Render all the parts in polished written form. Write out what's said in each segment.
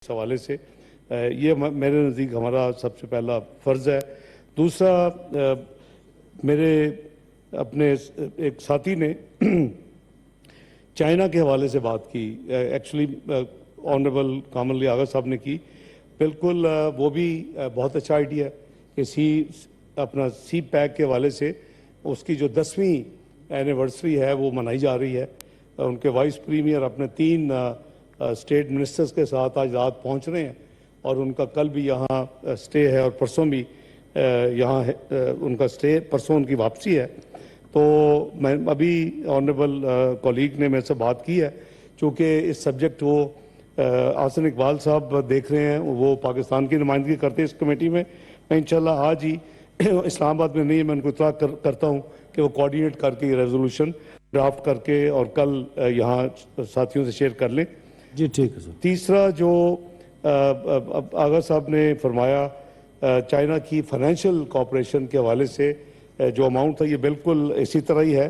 इस हवाले से ये मेरे नज़दीक हमारा सबसे पहला फ़र्ज़ है। दूसरा, मेरे अपने एक साथी ने चाइना के हवाले से बात की। एक्चुअली ऑनरेबल कामल आगा साहब ने की। बिल्कुल वो भी बहुत अच्छा आइडिया है कि अपना सी पैक के हवाले से उसकी जो 10वीं एनिवर्सरी है वो मनाई जा रही है। उनके वाइस प्रीमियर अपने 3 स्टेट मिनिस्टर्स के साथ आज रात पहुंच रहे हैं और उनका कल भी यहाँ स्टे है और परसों भी यहाँ है। उनका स्टे, परसों उनकी वापसी है। तो मैं अभी ऑनरेबल कॉलीग ने मेरे से बात की है, चूँकि इस सब्जेक्ट वो आसन इकबाल साहब देख रहे हैं, वो पाकिस्तान की नुमाइंदगी करते हैं इस कमेटी में। मैं इंशाल्लाह आज ही इस्लामाबाद में नहीं है, मैं उनको इत्तला करता हूँ कि वो कोऑर्डिनेट करके रेजोल्यूशन ड्राफ्ट करके और कल यहाँ साथियों से शेयर कर लें। जी ठीक है सर। तीसरा, जो आगा साहब ने फरमाया चाइना की फाइनेंशियल कॉपरेशन के हवाले से जो अमाउंट था, ये बिल्कुल इसी तरह ही है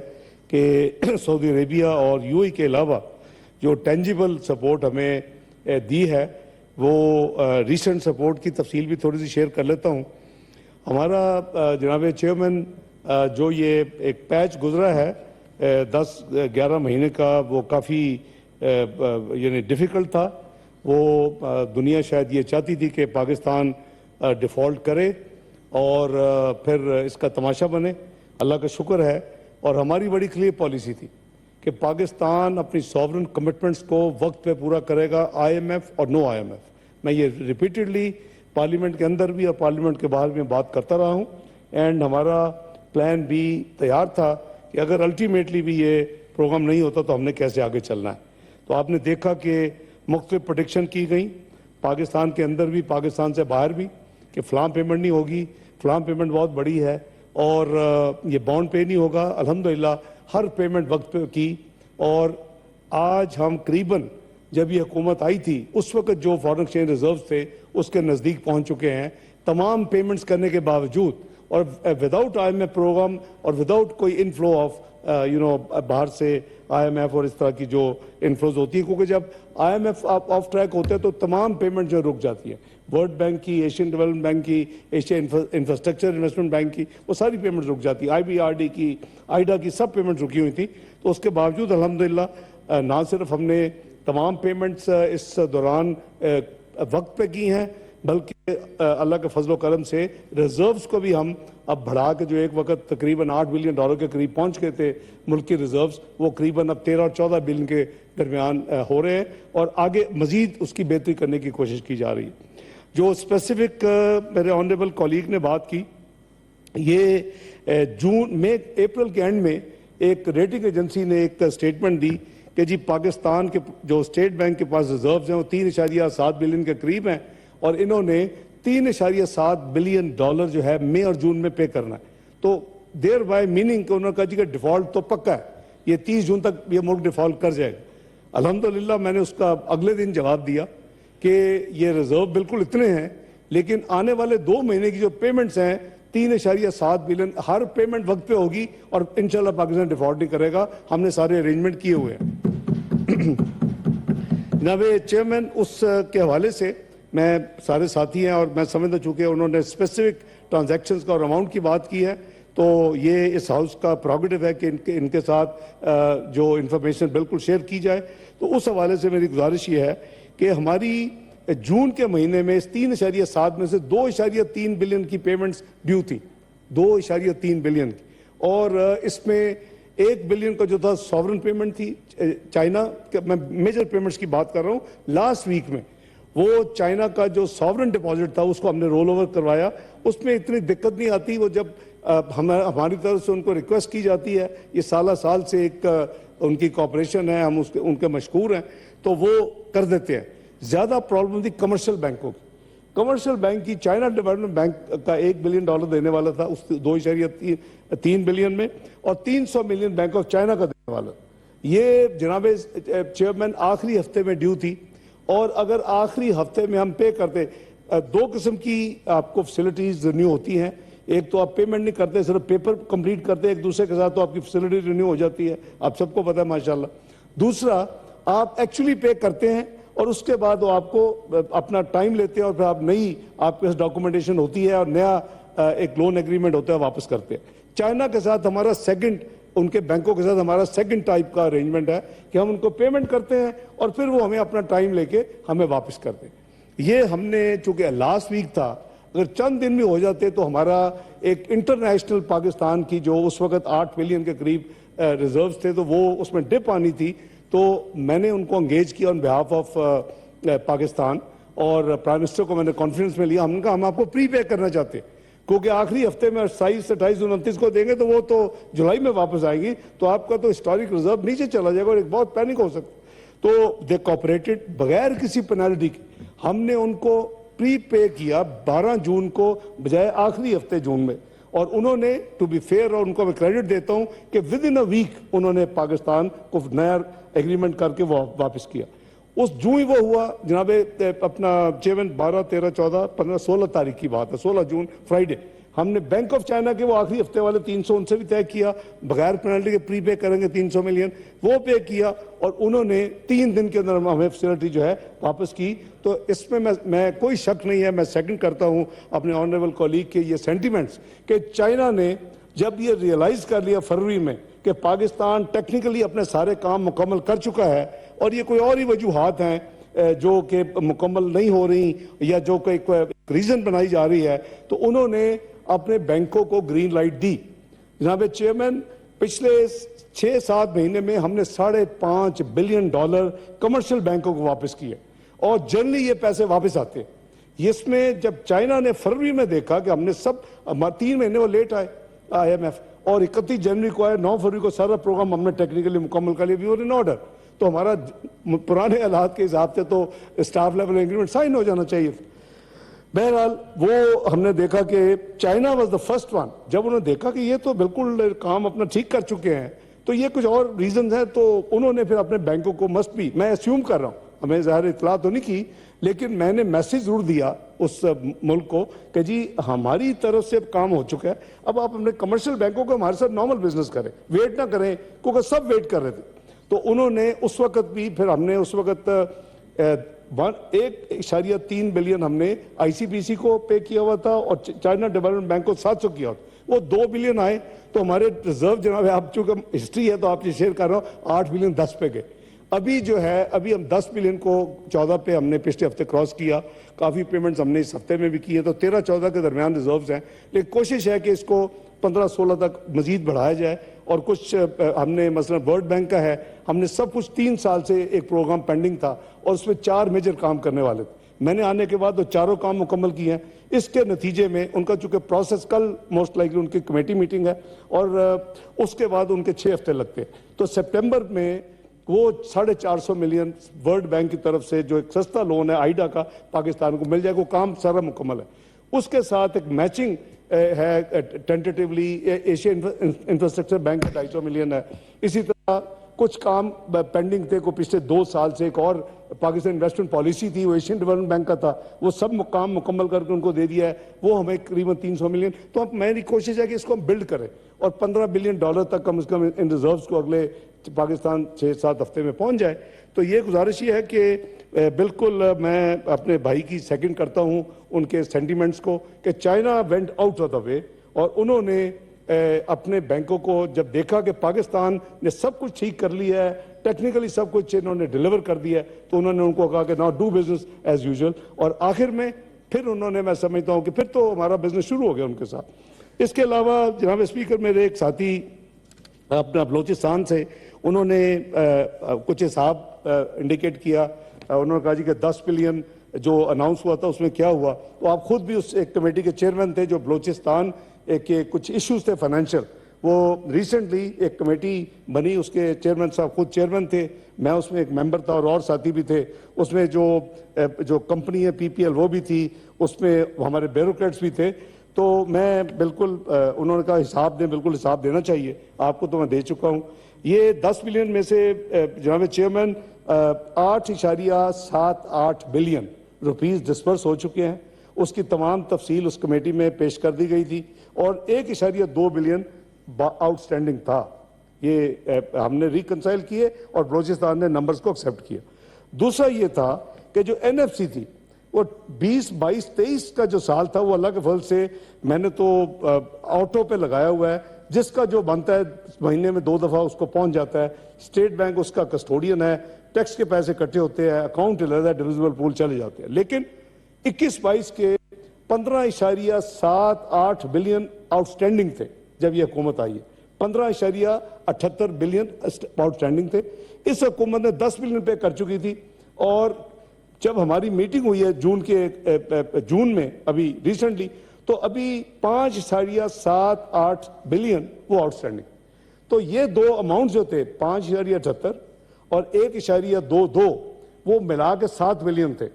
कि सऊदी अरेबिया और यूएई के अलावा जो टेंजिबल सपोर्ट हमें दी है, वो रीसेंट सपोर्ट की तफसील भी थोड़ी सी शेयर कर लेता हूँ। हमारा जनाब चेयरमैन जो ये एक पैच गुजरा है 10-11 महीने का, वो काफ़ी यानी डिफ़िकल्ट था। वो दुनिया शायद ये चाहती थी कि पाकिस्तान डिफ़ॉल्ट करे और फिर इसका तमाशा बने। अल्लाह का शुक्र है, और हमारी बड़ी क्लियर पॉलिसी थी कि पाकिस्तान अपनी सॉवरन कमिटमेंट्स को वक्त पे पूरा करेगा, IMF और नो IMF। मैं ये रिपीटेडली पार्लियामेंट के अंदर भी और पार्लियामेंट के बाहर भी बात करता रहा हूँ। एंड हमारा प्लान भी तैयार था कि अगर अल्टीमेटली भी ये प्रोग्राम नहीं होता तो हमने कैसे आगे चलना है। तो आपने देखा कि मुख्तलिफ प्रेडिक्शन की गई, पाकिस्तान के अंदर भी पाकिस्तान से बाहर भी, कि फ़लाँ पेमेंट नहीं होगी, फ़लाँ पेमेंट बहुत बड़ी है और ये बॉन्ड पे नहीं होगा। अल्हम्दुलिल्लाह हर पेमेंट वक्त पे की, और आज हम करीबन जब ये हुकूमत आई थी उस वक्त जो फॉरेन एक्सचेंज रिजर्व्स थे उसके नज़दीक पहुंच चुके हैं, तमाम पेमेंट्स करने के बावजूद, और विदाउट IMF प्रोग्राम और विदाउट कोई इनफ्लो ऑफ बाहर से IMF और इस तरह की जो इनफ्लोज होती है। क्योंकि जब IMF ऑफ ट्रैक होते हैं तो तमाम पेमेंट जो रुक जाती है, वर्ल्ड बैंक की, एशियन डेवलपमेंट बैंक की, एशिया इंफ्रास्ट्रक्चर इन्वेस्टमेंट बैंक की, वो सारी पेमेंट रुक जाती है। IBRD की, आइडा की, सब पेमेंट रुकी हुई थी। तो उसके बावजूद अल्हम्दुलिल्लाह ना सिर्फ हमने तमाम पेमेंट्स इस दौरान वक्त पे की हैं, बल्कि अल्लाह के फजल करम से रिजर्व्स को भी हम अब बढ़ा के, जो एक वक्त तकरीबन $8 बिलियन के करीब पहुंच गए थे मुल्क के रिजर्व्स, वो करीबन अब 13 और 14 बिलियन के दरमियान हो रहे हैं, और आगे मजीद उसकी बेहतरी करने की कोशिश की जा रही है। जो स्पेसिफिक मेरे ऑनरेबल कॉलीग ने बात की, ये अप्रैल के एंड में एक रेटिंग एजेंसी ने एक स्टेटमेंट दी कि जी पाकिस्तान के जो स्टेट बैंक के पास रिजर्व्स हैं वो $3.7 बिलियन के करीब हैं, और इन्होंने $3.7 बिलियन जो है मई और जून में पे करना है। तो देयर बाय मीनिंग कि उन्होंने कहा जी कि डिफॉल्ट तो पक्का है, ये 30 जून तक ये मुल्क डिफॉल्ट कर जाएगा। अल्हम्दुलिल्लाह मैंने उसका अगले दिन जवाब दिया कि ये रिजर्व बिल्कुल इतने हैं, लेकिन आने वाले 2 महीने की जो पेमेंट्स हैं 3.7 बिलियन, हर पेमेंट वक्त पे होगी और इंशाल्लाह पाकिस्तान डिफॉल्ट नहीं करेगा। हमने सारे अरेंजमेंट किए हुए हैं। जनाब चेयरमैन, उस के हवाले से मैं, सारे साथी हैं और मैं समझता, चूँकि उन्होंने स्पेसिफिक ट्रांजैक्शंस का और अमाउंट की बात की है, तो ये इस हाउस का प्रोगेटिव है कि इनके साथ जो इन्फॉर्मेशन बिल्कुल शेयर की जाए। तो उस हवाले से मेरी गुजारिश ये है कि हमारी जून के महीने में इस 3.7 में से 2.3 बिलियन की पेमेंट्स ड्यू थी, 2.3 बिलियन की, और इसमें 1 बिलियन का जो था सॉवरन पेमेंट थी चाइना, मैं मेजर पेमेंट्स की बात कर रहा हूँ। लास्ट वीक में वो चाइना का जो सॉवरन डिपॉजिट था उसको हमने रोल ओवर करवाया। उसमें इतनी दिक्कत नहीं आती, वो जब हमारी तरफ से उनको रिक्वेस्ट की जाती है, ये साल से एक उनकी कॉपरेशन है, हम उनके मशकूर हैं, तो वो कर देते हैं। ज़्यादा प्रॉब्लम थी कमर्शियल बैंकों की। कमर्शियल बैंक की चाइना डेवलपमेंट बैंक का $1 बिलियन देने वाला था उस 2.3 बिलियन में, और 300 मिलियन बैंक ऑफ चाइना का देने वाला। ये जनाब चेयरमैन आखिरी हफ्ते में ड्यू थी, और अगर आखिरी हफ्ते में हम पे करते, 2 किस्म की आपको फैसिलिटीज रिन्यू होती हैं। एक तो आप पेमेंट नहीं करते, सिर्फ पेपर कंप्लीट करते एक दूसरे के साथ, तो आपकी फैसिलिटी रिन्यू हो जाती है, आप सबको पता है माशाल्लाह। दूसरा, आप एक्चुअली पे करते हैं और उसके बाद वो आपको अपना टाइम लेते हैं और फिर आप नई आपके पास डॉक्यूमेंटेशन होती है और नया एक लोन एग्रीमेंट होता है, वापस करते हैं। चाइना के साथ हमारा सेकंड, उनके बैंकों के साथ हमारा सेकंड टाइप का अरेंजमेंट है कि हम उनको पेमेंट करते हैं और फिर वो हमें अपना टाइम लेके हमें वापस करते हैं। ये हमने, चूंकि लास्ट वीक था, अगर चंद दिन में हो जाते तो हमारा एक इंटरनेशनल पाकिस्तान की जो उस वक्त 8 बिलियन के करीब रिजर्व्स थे, तो वो उसमें डिप आनी थी। तो मैंने उनको एंगेज किया ऑन बिहाफ ऑफ पाकिस्तान और प्राइम मिनिस्टर को मैंने कॉन्फ्रेंस में लिया। हमने कहा हम आपको प्री पे करना चाहते हैं, क्योंकि आखिरी हफ्ते में 27, 28, 29 को देंगे तो वो तो जुलाई में वापस आएगी, तो आपका तो हिस्टोरिक रिजर्व नीचे चला जाएगा और एक बहुत पैनिक हो सकता है। तो दे कोऑपरेटेड बगैर किसी पेनल्टी के। हमने उनको प्री पे किया 12 जून को बजाय आखिरी हफ्ते जून में, और उन्होंने, टू बी फेयर, और उनको मैं क्रेडिट देता हूं कि विद इन अ वीक उन्होंने पाकिस्तान को नया एग्रीमेंट करके वो वापस किया। उस जूं ही वो हुआ जनाब अपना चेयरमैन, 12, 13, 14, 15, 16 तारीख की बात है, 16 जून फ्राइडे, हमने बैंक ऑफ चाइना के वो आखिरी हफ्ते वाले 300 उनसे भी तय किया, बगैर पेनल्टी के प्री पे करेंगे 300 मिलियन, वो पे किया और उन्होंने 3 दिन के अंदर हमें फैसिलिटी जो है वापस की। तो इसमें मैं कोई शक नहीं है, मैं सेकंड करता हूं अपने ऑनरेबल कॉलीग के ये सेंटिमेंट्स कि चाइना ने जब ये रियलाइज कर लिया फरवरी में कि पाकिस्तान टेक्निकली अपने सारे काम मुकम्मल कर चुका है और ये कोई और ही वजूहात हैं जो कि मुकम्मल नहीं हो रही या जो कोई रीजन बनाई जा रही है, तो उन्होंने अपने बैंकों को ग्रीन लाइट दी। जनाब चेयरमैन, पिछले 6-7 महीने में हमने $5.5 बिलियन कमर्शियल बैंकों को वापस किए और जनरली ये पैसे वापस आते हैं। इसमें जब चाइना ने फरवरी में देखा कि हमने सब 3 महीने वो लेट आए IMF, और 31 जनवरी को आए, 9 फरवरी को सारा प्रोग्राम हमने टेक्निकली मुकम्मल कर लिया, वी वर इन ऑर्डर, तो हमारा पुराने हालात के हिसाब से तो स्टाफ लेवल एग्रीमेंट साइन हो जाना चाहिए। बहरहाल वो हमने देखा कि China was the first one, जब उन्होंने देखा कि ये तो बिल्कुल काम अपना ठीक कर चुके हैं, तो ये कुछ और रीजन है, तो उन्होंने फिर अपने बैंकों को मस्ट भी, मैं अस्यूम कर रहा हूँ, हमें ज़ाहिर इतला तो नहीं की, लेकिन मैंने मैसेज जरूर दिया उस मुल्क को कि जी हमारी तरफ से अब काम हो चुका है, अब आप अपने कमर्शियल बैंकों को हमारे साथ नॉर्मल बिजनेस करें, वेट ना करें, क्योंकि सब वेट कर रहे थे। तो उन्होंने उस वक्त भी, फिर हमने उस वक्त 1.3 बिलियन हमने ICBC को पे किया हुआ था और चाइना डेवलपमेंट बैंक को 700 किया, वो 2 बिलियन आए, तो हमारे रिजर्व जनाब, आप चूंकि हिस्ट्री है तो आपसे शेयर कर रहा हूँ, 8 बिलियन 10 पे गए। अभी जो है, अभी हम 10 बिलियन को 14 पे हमने पिछले हफ्ते क्रॉस किया, काफ़ी पेमेंट्स हमने इस हफ्ते में भी की है, तो 13-14 के दरमियान रिजर्व्स हैं, लेकिन कोशिश है कि इसको 15-16 तक मजीद बढ़ाया जाए। और कुछ हमने मसलन वर्ल्ड बैंक का है, हमने सब कुछ 3 साल से एक प्रोग्राम पेंडिंग था और उसमें 4 मेजर काम करने वाले थे। मैंने आने के बाद वो चारों काम मुकम्मल किए हैं। इसके नतीजे में उनका चूंकि प्रोसेस, कल मोस्ट लाइकली उनकी कमेटी मीटिंग है और उसके बाद उनके 6 हफ्ते लगते हैं, तो सितंबर में वो 450 मिलियन वर्ल्ड बैंक की तरफ से जो एक सस्ता लोन है आइडा का पाकिस्तान को मिल जाएगा, वो काम सारा मुकम्मल है। उसके साथ एक मैचिंग है टेंटेटिवली एशिया इंफ्रास्ट्रक्चर बैंक का 250 मिलियन है। इसी तरह कुछ काम पेंडिंग थे को पिछले 2 साल से, एक और पाकिस्तान इन्वेस्टमेंट पॉलिसी थी वो एशियन डेवलपमेंट बैंक का था, वो सब काम मुकम्मल करके उनको दे दिया है, वो हमें करीबन 300 मिलियन। तो अब मेरी कोशिश है कि इसको हम बिल्ड करें और $15 बिलियन तक कम से कम इन रिजर्व्स को अगले पाकिस्तान 6-7 हफ्ते में पहुंच जाए। तो ये गुजारिश ही है कि बिल्कुल मैं अपने भाई की सेकंड करता हूं उनके सेंटिमेंट्स को कि China went out of the way, और उन्होंने अपने बैंकों को जब देखा कि पाकिस्तान ने सब कुछ ठीक कर लिया है, टेक्निकली सब कुछ इन्होंने डिलीवर कर दिया है, तो उन्होंने उनको कहा कि now do business as usual, और आखिर में फिर उन्होंने, मैं समझता हूं कि फिर तो हमारा बिजनेस शुरू हो गया उनके साथ। इसके अलावा जनाब स्पीकर, मेरे एक साथी अपना बलोचिस्तान से, उन्होंने कुछ हिसाब इंडिकेट किया, उन्होंने कहा जी कि 10 बिलियन जो अनाउंस हुआ था उसमें क्या हुआ, तो आप खुद भी उस एक कमेटी के चेयरमैन थे जो बलोचिस्तान के कुछ इश्यूज थे फाइनेंशियल, वो रिसेंटली एक कमेटी बनी, उसके चेयरमैन साहब खुद चेयरमैन थे, मैं उसमें एक मेंबर था और साथी भी थे, उसमें जो कंपनी है PPL वो भी थी, उसमें हमारे ब्यूरोक्रेट्स भी थे। तो मैं बिल्कुल, उन्होंने कहा हिसाब दें, बिल्कुल हिसाब देना चाहिए, आपको तो मैं दे चुका हूँ। ये 10 बिलियन में से जनाब चेयरमैन 8.78 बिलियन रुपीस डिस्पर्स हो चुके हैं, उसकी तमाम तफसील उस कमेटी में पेश कर दी गई थी, और 1.2 बिलियन आउटस्टैंडिंग था। ये हमने रिकंसाइल किए और बलोचिस्तान ने नंबर्स को एक्सेप्ट किया। दूसरा ये था कि जो एनएफसी थी वो 20, 22, 23 का जो साल था वो अल्लाह के फल से मैंने तो ऑटो पे लगाया हुआ है, जिसका जो बनता है महीने में 2 दफा उसको पहुंच जाता है। स्टेट बैंक उसका कस्टोडियन है, टैक्स के पैसे इकट्ठे होते हैं, अकाउंट अलग है, डिविजिबल पूल चले जाते हैं। लेकिन 21-22 के 15.78 बिलियन आउटस्टैंडिंग थे जब ये हुकूमत आई है। 15.78 बिलियन आउटस्टैंडिंग थे। इस हुकूमत ने 10 बिलियन पे कर चुकी थी। और जब हमारी मीटिंग हुई है जून में अभी रिसेंटली, तो अभी 5.78 बिलियन वो आउटस्टैंडिंग। तो ये दो अमाउंट जो थे 5.78 और 1.22 वो मिला के 7 बिलियन थे।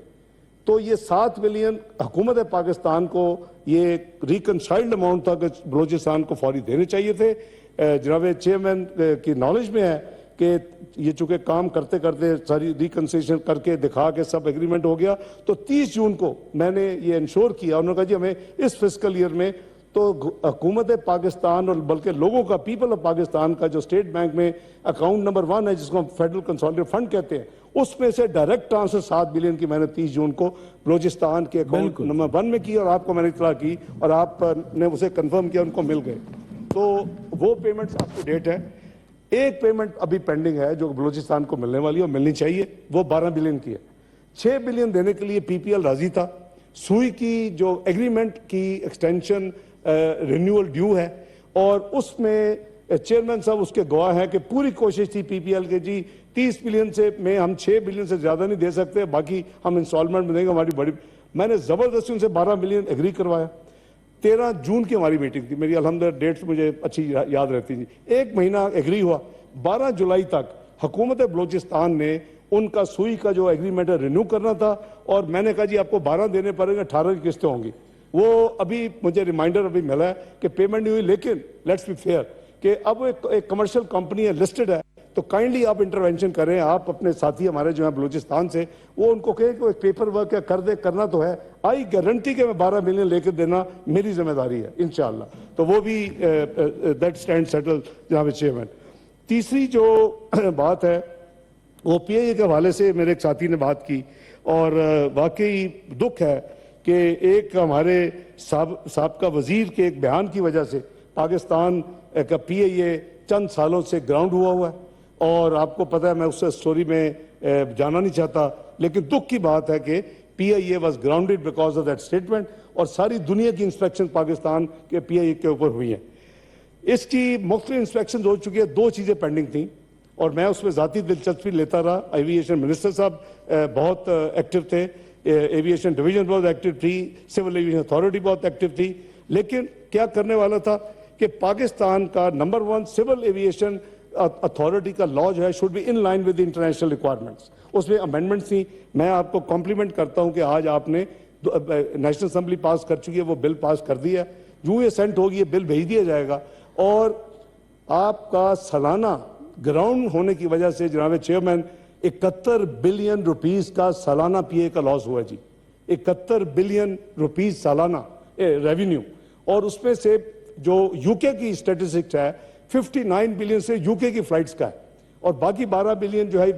तो ये 7 बिलियन हुकूमत पाकिस्तान को ये रिकनसाइल्ड अमाउंट था कि बलोचिस्तान को फौरी देने चाहिए थे। जनाब चेयरमैन की नॉलेज में है कि ये चूंकि काम करते करते सारी रिकन्सिलेशन करके दिखा के सब एग्रीमेंट हो गया, तो 30 जून को मैंने ये इंश्योर किया। उन्होंने कहा जी हमें इस फिस्कल ईयर में तो हुकूमत पाकिस्तान और बल्कि लोगों का, पीपल ऑफ पाकिस्तान का जो स्टेट बैंक में अकाउंट नंबर 1 है जिसको हम फेडरल कंसोलिडेटेड फंड कहते हैं, उसमें से डायरेक्ट ट्रांसफर 7 बिलियन की मैंने 30 जून को बलोचिस्तान के अकाउंट नंबर 1 में की और आपको मैंने इतला की और आपने उसे कंफर्म किया, उनको मिल गए। तो वो पेमेंट्स अप टू डेट है। एक पेमेंट अभी पेंडिंग है जो बलोचिस्तान को मिलने वाली है और मिलनी चाहिए, वो 12 बिलियन की है। 6 बिलियन देने के लिए पीपीएल राजी था। सुई की जो एग्रीमेंट की एक्सटेंशन रिन्यूअल ड्यू है और उसमें चेयरमैन साहब उसके गवाह हैं कि पूरी कोशिश थी पीपीएल के जी 30 बिलियन से में हम 6 बिलियन से ज्यादा नहीं दे सकते, बाकी हम इंस्टॉलमेंट में देंगे। हमारी बड़ी मैंने जबरदस्ती उनसे 12 बिलियन एग्री करवाया। 13 जून की हमारी मीटिंग थी, मेरी अल्हम्दुलिल्लाह डेट्स मुझे अच्छी याद रहती थी। 1 महीना एग्री हुआ। 12 जुलाई तक हुकूमत बलोचिस्तान ने उनका सुई का जो एग्रीमेंट है रिन्यू करना था और मैंने कहा जी आपको 12 देने पड़ेंगे, 18 की किस्तें होंगी। वो अभी मुझे रिमाइंडर अभी मिला है कि पेमेंट नहीं हुई। लेकिन लेट्स बी फेयर कि अब एक कमर्शियल कंपनी है, लिस्टेड है, तो काइंडली आप इंटरवेंशन करें। आप अपने साथी हमारे जो है बलूचिस्तान से, वो उनको कहें कि पेपर वर्क या कर दे, करना तो है। आई गारंटी के मैं 12 मिलियन लेकर देना मेरी जिम्मेदारी है इंशाल्लाह। तो वो भी दैट स्टैंड सेटल जनाब चेयरमैन। तीसरी जो बात है वो पीआईए के हवाले से मेरे एक साथी ने बात की और वाकई दुख है कि एक हमारे साबका वजीर के एक बयान की वजह से पाकिस्तान का पीआईए चंद सालों से ग्राउंड हुआ है। और आपको पता है मैं उस स्टोरी में जाना नहीं चाहता, लेकिन दुख की बात है कि PIA was grounded because of that statement और सारी दुनिया की इंस्पेक्शन पाकिस्तान के पीआईए के ऊपर हुई है। इसकी मुख्तलिफ इंस्पेक्शन हो चुकी है। 2 चीजें पेंडिंग थी और मैं उसमें जाती दिलचस्पी लेता रहा। एविएशन मिनिस्टर साहब बहुत एक्टिव थे, एविएशन डिवीजन बहुत एक्टिव थी, सिविल एविएशन अथॉरिटी बहुत एक्टिव थी। लेकिन क्या करने वाला था कि पाकिस्तान का नंबर 1 सिविल एविएशन अथॉरिटी का लॉ जो है should be in line with international requirements. उसमें अमेंडमेंट्स थी। मैं आपको कॉम्प्लीमेंट करता हूं कि आज आपने नेशनल असेंबली पास कर चुकी है, वो बिल पास कर दिया है। जो ये सेंट होगी ये बिल भेज दिया जाएगा और आपका सालाना ग्राउंड होने की वजह से जनाब चेयरमैन 71 बिलियन रुपीस का सालाना पीए का लॉस हुआ जी। 71 बिलियन रुपीस सालाना रेवेन्यू। और उसमें से जो यूके की स्टेटिस्टिक्स है 59 बिलियन से यूके की फ्लाइट्स का है और बाकी 12 बिलियन जो है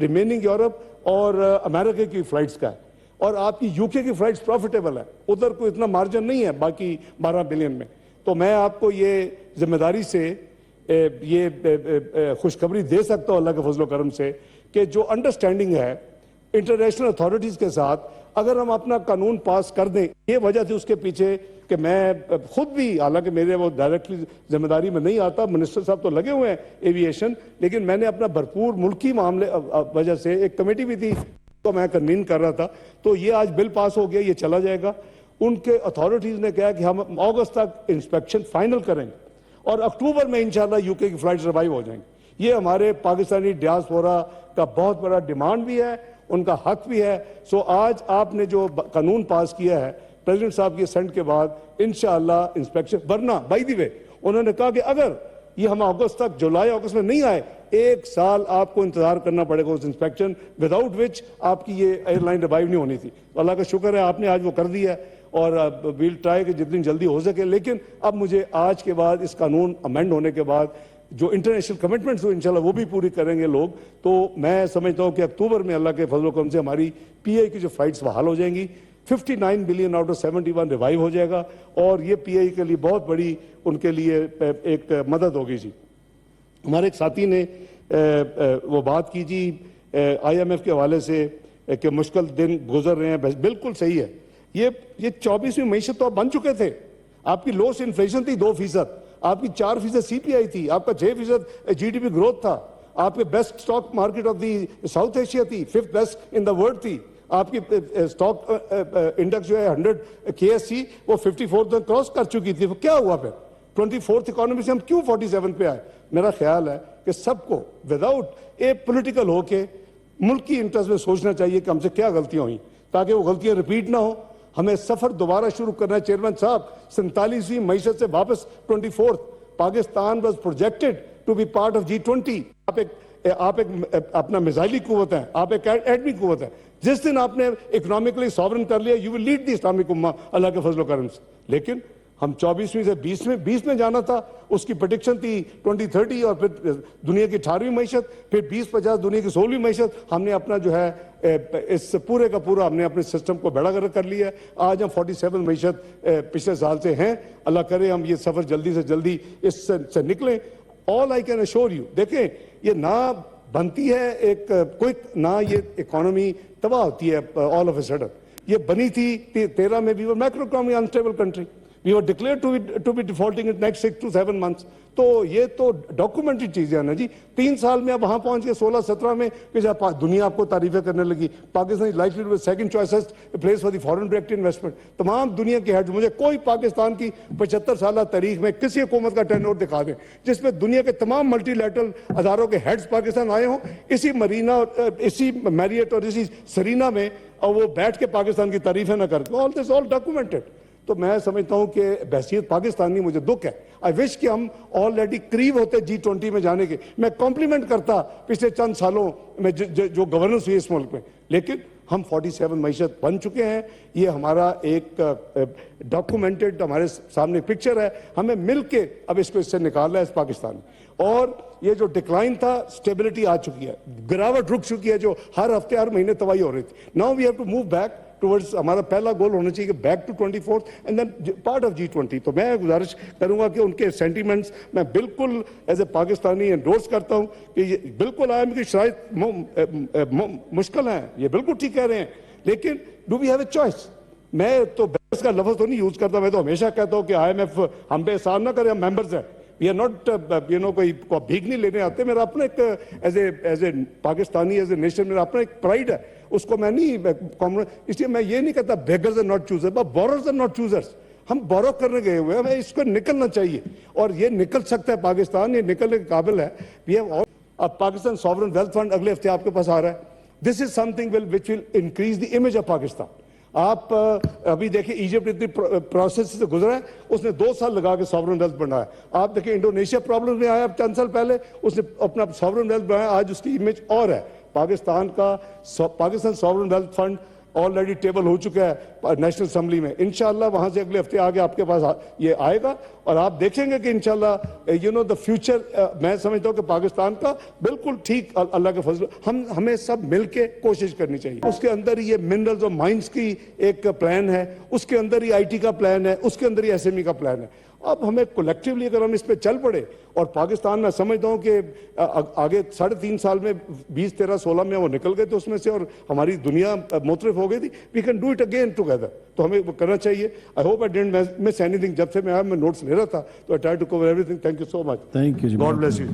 रिमेनिंग यूरोप और अमेरिका की फ्लाइट्स का है। और आपकी यूके की फ्लाइट्स प्रॉफिटेबल है, उधर कोई इतना मार्जिन नहीं है बाकी 12 बिलियन में। तो मैं आपको ये जिम्मेदारी से ये खुशखबरी दे सकता हूं अल्लाह के फजल करम से कि जो अंडरस्टैंडिंग है इंटरनेशनल अथॉरिटीज के साथ, अगर हम अपना कानून पास कर दें, ये वजह थी उसके पीछे कि मैं खुद भी, हालांकि मेरे वो डायरेक्टली जिम्मेदारी में नहीं आता, मिनिस्टर साहब तो लगे हुए हैं एविएशन, लेकिन मैंने अपना भरपूर मुल्की मामले वजह से एक कमेटी भी थी तो मैं कन्वीन कर रहा था। तो ये आज बिल पास हो गया, ये चला जाएगा। उनके अथॉरिटीज ने कहा कि हम अगस्त तक इंस्पेक्शन फाइनल करेंगे और अक्टूबर में इंशाल्लाह यूके की फ्लाइट रिवाइव हो जाएंगी। ये हमारे पाकिस्तानी डियास्पोरा का बहुत बड़ा डिमांड भी है, उनका हक भी है। सो आज आपने जो कानून पास किया है प्रेसिडेंट साहब की सेंड के बाद इंशाअल्लाह इंस्पेक्शन, वरना बाय द वे उन्होंने कहा कि अगर ये हम अगस्त तक, जुलाई अगस्त में नहीं आए, 1 साल आपको इंतजार करना पड़ेगा उस इंस्पेक्शन, विदाउट विच आपकी ये एयरलाइन रिवाइव नहीं होनी थी। तो अल्लाह का शुक्र है आपने आज वो कर दिया है और वील ट्राई कि जितनी जल्दी हो सके। लेकिन अब मुझे आज के बाद इस कानून अमेंड होने के बाद जो इंटरनेशनल कमिटमेंट्स हो इंशाल्लाह वो भी पूरी करेंगे लोग। तो मैं समझता हूं कि अक्टूबर में अल्लाह के फजल करम से हमारी पीआई की जो फ्लाइट्स बहाल हो जाएंगी, 59 बिलियन आउट ऑफ 71 रिवाइव हो जाएगा और ये पीआई के लिए बहुत बड़ी उनके लिए एक मदद होगी जी। हमारे एक साथी ने वो बात की जी IMF के हवाले से कि मुश्किल दिन गुजर रहे हैं, बिल्कुल सही है। ये 24वीं मईशत तो बन चुके थे। आपकी लोएस्ट इन्फ्लेशन थी 2%, आपकी 4% CPI थी, आपका 6% GDP ग्रोथ था, आपके best stock market of the south Asia थी, 5th best in the world थी, आपकी स्टॉक इंडेक्स जो है 100 KSC वो 54 तक क्रॉस कर चुकी थी। क्या हुआ फिर 24th इकोनॉमी से हम क्यों 47 पे आए? मेरा ख्याल है कि सबको विदाउट ए पॉलिटिकल होके मुल्क की इंटरेस्ट में सोचना चाहिए कि हमसे क्या गलतियां हुई, ताकि वो गलतियां रिपीट ना हो। हमें सफर दोबारा शुरू करना है। चेयरमैन साहब, 47वीं मईशत से वापस 24th, Pakistan was projected to be part of G20। आप एक अपना मिसाइली कुव्वत है, आप एक एटमी कुव्वत है। जिस दिन आपने इकोनॉमिकली सॉवरन कर लिया, you will lead the Islamic ummah Allah के फजल करम से। लेकिन हम 24वीं से 20 में जाना था, उसकी प्रेडिक्शन थी 2030 और फिर दुनिया की 18वीं मईशत, फिर 2050 दुनिया की 16वीं मईशत। हमने अपना जो है इस पूरे का पूरा हमने अपने सिस्टम को बेड़ा कर लिया। आज हम 47 मईशत पिछले साल से हैं। अल्लाह करे हम ये सफर जल्दी से जल्दी इससे निकलें। All I can assure you, देखें ये ना बनती है एक क्विक, ना ये इकोनॉमी तबाह होती है ऑल ऑफ ए सडन। ये बनी थी 13 में भी, वो macro economy unstable country, we were declare to be defaulting in next 6 to 7 months। तो ये तो डॉक्यूमेंटेड चीजें हैं ना जी। 3 साल में आप वहां पहुंच गए 16-17 में कि दुनिया आपको तारीफें करने लगी। Pakistan is likely to be second choicest place for the foreign direct investment. तमाम दुनिया के हेड, मुझे कोई पाकिस्तान की 75 साल तारीख में किसी हुकूमत का टेन्योर दिखा दें जिसमें दुनिया के तमाम मल्टीलैटरल अदारों के हेड्स पाकिस्तान आए हों, इसी मरीना, इसी मैरियट और इसी सरीना में, और वो बैठ के पाकिस्तान की तारीफें ना करके। All this all documented. तो मैं समझता हूं कि बहसीत पाकिस्तानी मुझे दुख है। आई विश कि हम ऑलरेडी करीब होते G20 में जाने के। मैं कॉम्प्लीमेंट करता पिछले चंद सालों में जो गवर्नेंस हुई इस मुल्क में, लेकिन हम 47 मईशत बन चुके हैं। ये हमारा एक डॉक्यूमेंटेड हमारे सामने पिक्चर है। हमें मिल के अब इसको इससे निकालना है इस पाकिस्तान में। और ये जो डिक्लाइन था, स्टेबिलिटी आ चुकी है, गिरावट रुक चुकी है जो हर हफ्ते हर महीने तबाही हो रही थी। Now we have to move back towards, हमारा पहला गोल होना चाहिए कि back to 24th and then part of G20। तो मैं गुजारिश करूंगा कि उनके सेंटीमेंट्स मैं बिल्कुल एज ए पाकिस्तानी एंडोर्स करता हूं कि ये बिल्कुल IMF की शायद मुश्किल है, ये बिल्कुल ठीक कह रहे हैं, लेकिन do we have a choice? मैं तो बहस का लफ्ज तो नहीं यूज करता, मैं तो हमेशा कहता हूं कि IMF हम पे एहसान ना करे, हम मेंबर्स हैं। वी आर नॉट कोई भीख नहीं लेने आते। मेरा अपना एक as a Pakistani, as a nation, मेरा अपना एक प्राइड है, उसको मैं नहीं, इसलिए मैं ये नहीं कहता beggars are not choosers, but borrowers are not choosers. हम बोरो करने गए हुए हैं, हमें इसको निकलना चाहिए और ये निकल सकता है। पाकिस्तान ये निकलने के काबिल है। वी हैव ऑल, अब पाकिस्तान सॉवरेन वेल्थ फंड अगले हफ्ते आपके पास आ रहा है। This is something which will increase the image of Pakistan. आप अभी देखिए इजिप्ट इतनी प्रोसेस से गुजरा है, उसने 2 साल लगा के सॉवरेन वेल्थ बनाया। आप देखिए इंडोनेशिया प्रॉब्लम में आया चंद साल पहले, उसने अपना सॉवरेन वेल्थ बनाया, आज उसकी इमेज और है। Pakistan sovereign wealth fund already table हो चुका है नेशनल असेंबली में। इंशाल्लाह वहां से अगले हफ्ते आगे आपके पास ये आएगा और आप देखेंगे कि इंशाल्लाह द फ्यूचर मैं समझता हूं कि पाकिस्तान का बिल्कुल ठीक अल्लाह के फजल। हमें सब मिलके कोशिश करनी चाहिए। उसके अंदर ही ये मिनरल्स और माइंस की एक प्लान है, उसके अंदर ही IT का प्लान है, उसके अंदर ही SME का प्लान है। अब हमें कलेक्टिवली अगर हम इस पे चल पड़े, और पाकिस्तान में समझता हूं कि आगे 3.5 साल में 20, 13, 16 में वो निकल गए थे उसमें से, और हमारी दुनिया मुतरिफ हो गई थी। We can do it again together. तो हमें वो करना चाहिए। I hope I didn't miss anything. जब से मैं आया मैं नोट्स ले रहा था, तो I try to cover everything. Thank you so much. Thank you, God bless you.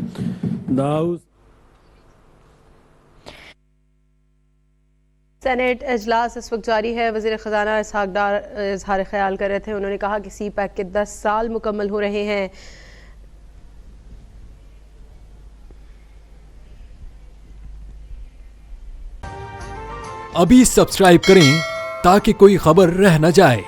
Dawood. Senate इजलास इस वक्त जारी है। वज़ीर ख़जाना इसहाक डार इजहार ख्याल कर रहे थे। उन्होंने कहा कि CPEC के 10 साल मुकम्मल हो रहे हैं। अभी सब्सक्राइब करें ताकि कोई खबर रह न जाए।